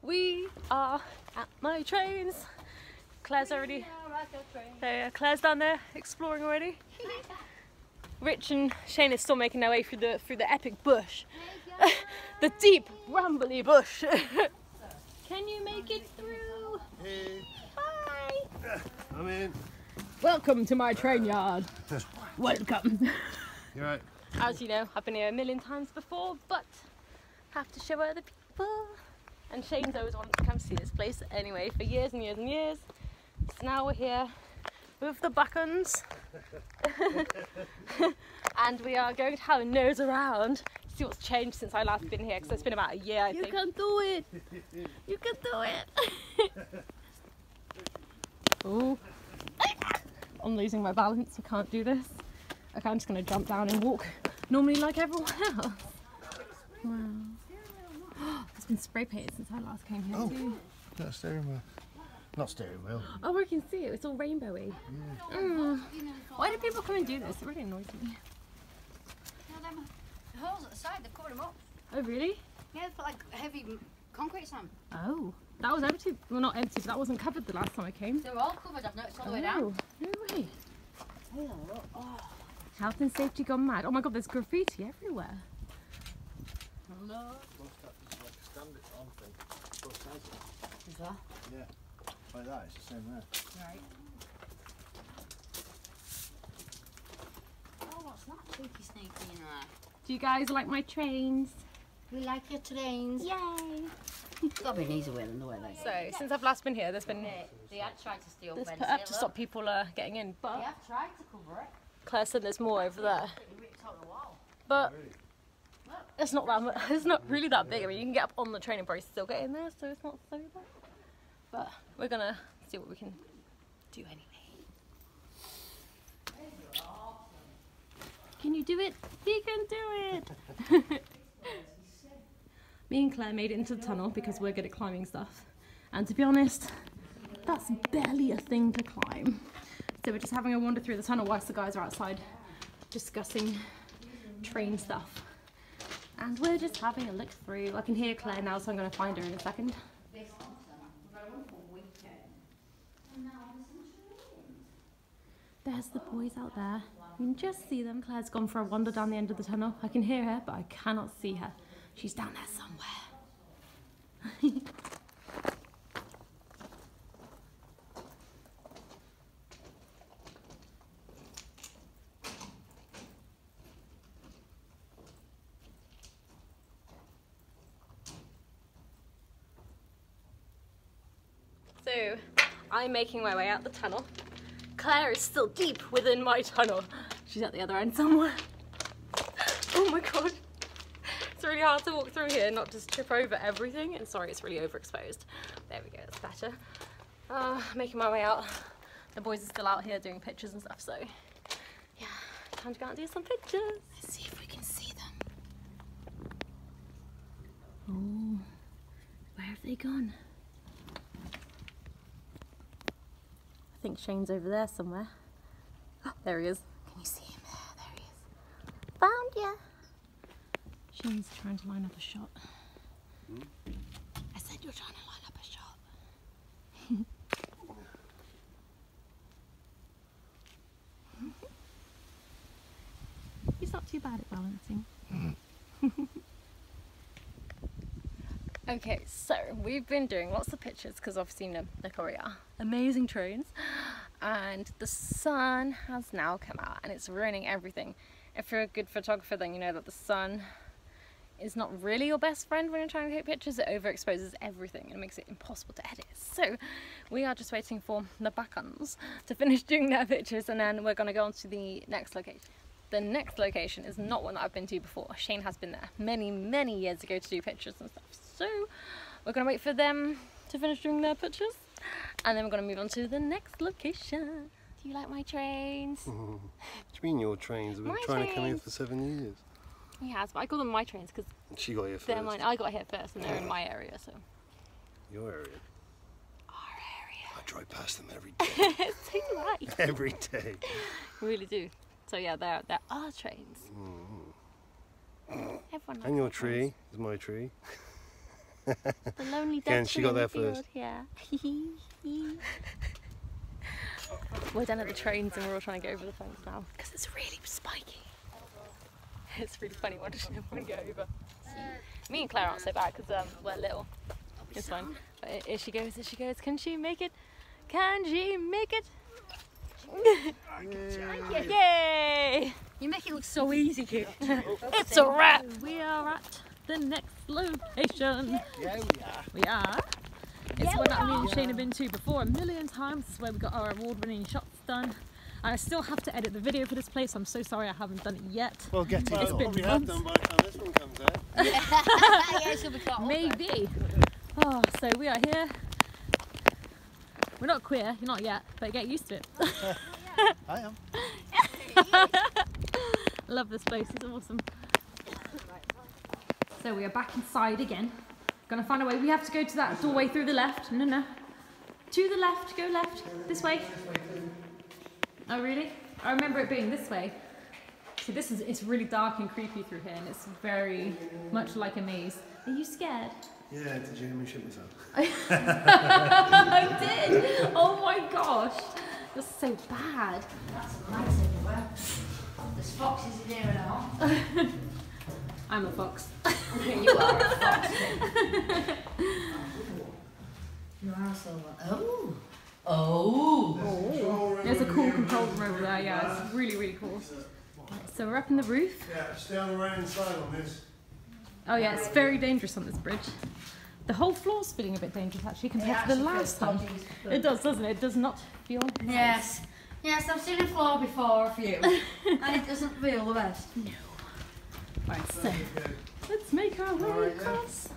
We are at my trains. Claire's already there. Claire's down there exploring already. Rich and Shane is still making their way through the epic bush, the deep, rambly bush. Can you make it through? Hey. Bye. I'm in. Welcome to my train yard. Welcome. You're right. As you know, I've been here a million times before, but have to show other people. And Shane's always wanted to come see this place anyway for years and years and years. So now we're here with the buckons. And we are going to have a nose around to see what's changed since I last been here, because it's been about a year, I think. You can do it! You can do it! Oh, I'm losing my balance, I can't do this. Okay, I'm just going to jump down and walk normally like everyone else. Wow. It's been spray painted since I last came here too. Got a steering wheel. Not steering wheel. Oh, I can see it. It's all rainbowy. Yeah. Why do people come and do this? It really annoys me. The holes at the side, they've covered them up. Oh, really? Yeah, they've put like heavy concrete sand. Oh, that was empty. Well, not empty, but that wasn't covered the last time I came. They were all covered, I've noticed all the way down. No way. Oh. Health and safety gone mad. Oh my god, there's graffiti everywhere. Hello. Is that? Yeah. Like that, it's the same there. Right. Oh, what's that cheeky sneaky in there? Do you guys like my trains? We like your trains. Yay! It's got to be an easier way than the way they So, since I've last been here, there's been They had tried to steal this fence put up here, to stop people getting in, They but have tried to cover it. Claire said there's more over there. They ripped out the wall. But it's not that much, it's not really that big. I mean, you can get up on the train and probably still get in there, so it's not so bad. But we're gonna see what we can do anyway. Can you do it? He can do it! Me and Claire made it into the tunnel because we're good at climbing stuff. And to be honest, that's barely a thing to climb. So we're just having a wander through the tunnel whilst the guys are outside discussing train stuff. And we're just having a look through. I can hear Claire now, so I'm going to find her in a second. There's the boys out there. You can just see them. Claire's gone for a wander down the end of the tunnel. I can hear her, but I cannot see her. She's down there somewhere. So, I'm making my way out the tunnel. Claire is still deep within my tunnel. She's at the other end somewhere. Oh my god. It's really hard to walk through here and not just trip over everything. And sorry, it's really overexposed. There we go, it's better. Making my way out. The boys are still out here doing pictures and stuff, so yeah, time to go out and do some pictures. Let's see if we can see them. Oh, where have they gone? I think Shane's over there somewhere. Oh, there he is. Can you see him there? There he is. Found ya! Shane's trying to line up a shot. I said you're trying to line up a shot. He's not too bad at balancing. Okay, so we've been doing lots of pictures because obviously you know the Korea. Amazing trains. And the sun has now come out and it's ruining everything. If you're a good photographer, then you know that the sun is not really your best friend when you're trying to take pictures. It overexposes everything and makes it impossible to edit. So we are just waiting for the backons to finish doing their pictures, and then we're going to go on to the next location. The next location is not one that I've been to before. Shane has been there many years ago to do pictures and stuff. So we're going to wait for them to finish doing their pictures, and then we're going to move on to the next location. Do you like my trains? What do you mean your trains? I've been trying to come here for 7 years. He has, but I call them my trains because she got here first. They're mine. I got here first and they're in my area, so. Your area? Our area. I drive past them every day. So do I. Every day. We really do. So yeah, they're our trains. Everyone And your likes tree is my tree. The lonely Again, duck she got in there the field. first. Yeah. We're down at the trains and we're all trying to get over the fence now because it's really spiky. It's really funny watching everyone go over. Me and Claire aren't so bad because we're little. It's fine. But here she goes, here she goes. Can she make it? Can she make it? Yay! You make it look so easy, kid. It's a wrap! We are at the next location. Yeah, We are. It's one that me and Shane have been to before a million times. This is where we got our award-winning shots done. And I still have to edit the video for this place. I'm so sorry I haven't done it yet. Well, get it. It's been We months. have done by the time this one comes out. Yeah, she'll be caught up. Maybe. Oh, so we are here. We're not queer, you're not yet, but get used to it. I am. Love this place, it's awesome. So we are back inside again. Gonna find a way. We have to go to that doorway through the left. No, no. To the left, go left. This way. Oh really? I remember it being this way. See, it's really dark and creepy through here and it's very much like a maze. Are you scared? Yeah, did you hear me shit myself? I did! Oh my gosh! You're so bad. That's nice everywhere. There's foxes in here and all. I'm a fox. You are a fox. You are so oh. Oh. There's a cool control room over there, yeah, it's really, really cool. Right, so we're up in the roof. Yeah, stay on the right hand side on this. Oh yeah, it's very dangerous on this bridge. The whole floor's feeling a bit dangerous actually compared to the last time. It does, doesn't it? It does not feel nice. Yes. Yes, I've seen a floor before of you. And it doesn't feel the best. No. Right, so let's make our way across.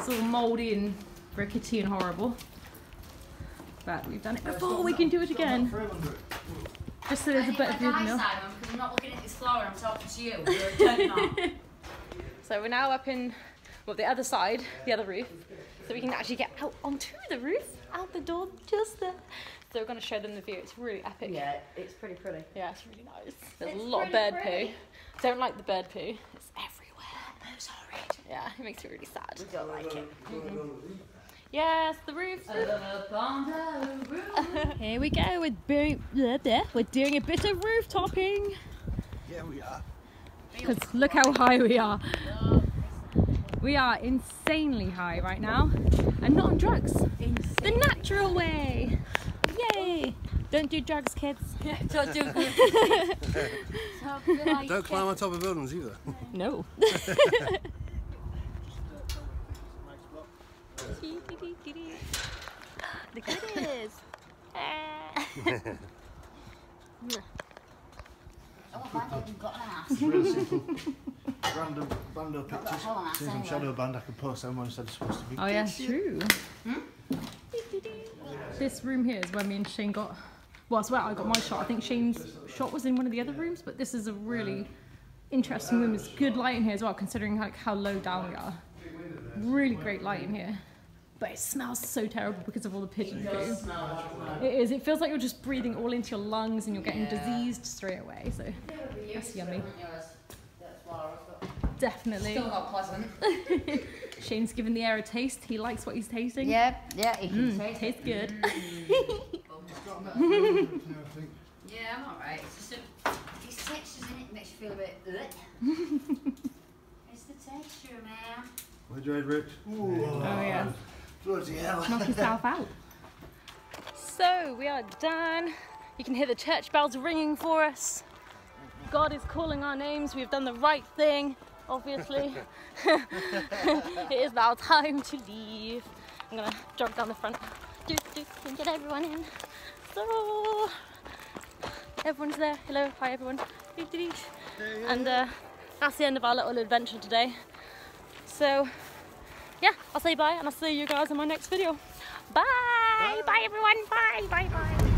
It's all mouldy and rickety and horrible. But we've done it before, we can do it again. Just so there's a bit of good milk. I'm not looking at this floor and I'm talking to you. You're turning on. So we're now up in, well, the other side, the other roof, so we can actually get out onto the roof, out the door, just there. So we're going to show them the view. It's really epic. Yeah, it's pretty pretty. Yeah, it's really nice. There's It's a lot of pretty bird pretty. poo. Don't like the bird poo. It's everywhere. I'm sorry. Yeah, it makes me really sad. We don't like it. Yes, the roof. Up on the roof. Here we go. We're doing a bit of roof topping. Yeah, we are. Because look how high we are. We are insanely high right now, and not on drugs. The natural way. Yay! Don't do drugs, kids. Don't do good. Don't climb on top of buildings either. No. The goodies. Oh, man, you've got an ass. It's really simple. Random Got that pictures. whole ass See some anyway. shadow band I can post them when instead of supposed to be. Oh yeah, true. This room here is where me and Shane got, well, it's where I got my shot. I think Shane's shot was in one of the other rooms, but this is a really interesting room. There's good light in here as well, considering like how low down we are. Really great light in here. But it smells so terrible because of all the pigeon poo. It is. It feels like you're just breathing all into your lungs and you're getting diseased straight away. So that's yummy. Definitely. Still not pleasant. Shane's given the air a taste. He likes what he's tasting. Yeah, he can taste it. Tastes good. Yeah, I'm alright. It's just these textures in it makes you feel a bit. It's the texture, man. Hydrate, Rich. Oh yeah. Bloody hell. Knock yourself out. So we are done. You can hear the church bells ringing for us. God is calling our names. We've done the right thing, obviously. It is now time to leave. I'm gonna jump down the front and get everyone in. So everyone's there. Hello, hi everyone. And that's the end of our little adventure today. So yeah, I'll say bye and I'll see you guys in my next video. Bye! Bye everyone! Bye! Bye! Bye!